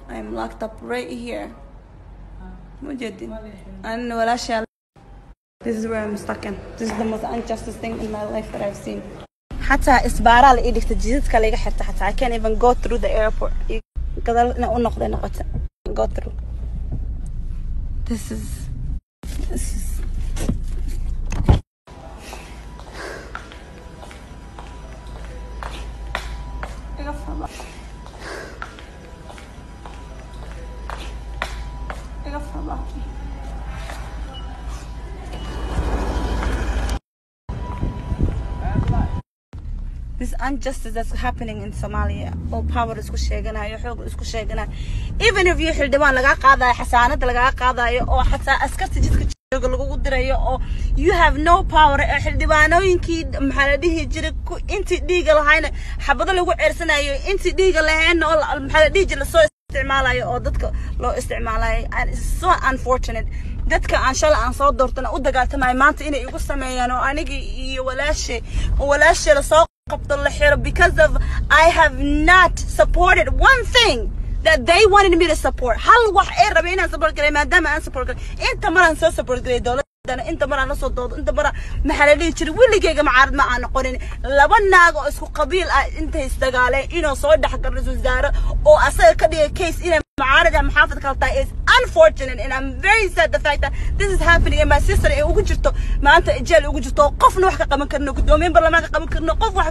I'm locked up right here. And Walaasheed. This is where I'm stuck in. This is the most unjust thing in my life that I've seen. حتى إسبارة اللي إيدك تجيزت كليجة حتى I can't even go through the airport. كذا نقول نقطة go through. This is. This injustice that's happening in Somalia. All power is kushegana, xog is kushegana. Even if you xildhibaan laga qaadayo xasaanada laga qaadayo oo xataa askarta jidka jooga lagu dirayo oo you have no power xildhibaanooyinkii maxaa la dhihi jiray intii dhiiga lahayna xabado lagu ceersanayo intii dhiiga lahayn oo maxaa la dhihi jiray soo isticmaalayo oo dadka loo isticmaalayo and it's so unfortunate. dadka aan shalay aan soo doortana u dagaaltamay maanta inay igu sameeyaan oo aniga iyo walaashe la soo qabto la xiro because of I have not supported one thing that they wanted me to support. hal wax ay rabeen inaan support garay maadaama aan support garay inta maraan soo support garay dawladana inta maraan la soo doodo inta maraan maxaa la dhihi jiray weligeyga macaarad ma aan noqonin laba naag oo isku qabiil ah intay isdagaaleen inuu soo dhaxgalay wasaare oo asaga ka dhigay case inay معارضة محافظة كالطاي is unfortunate and I'm very sad the fact that this is happening and my sister ugu jirto maanta ijeel ugu jirto qof noox ka qaban karno gudoomiye barlamaanka qaban karno qof wax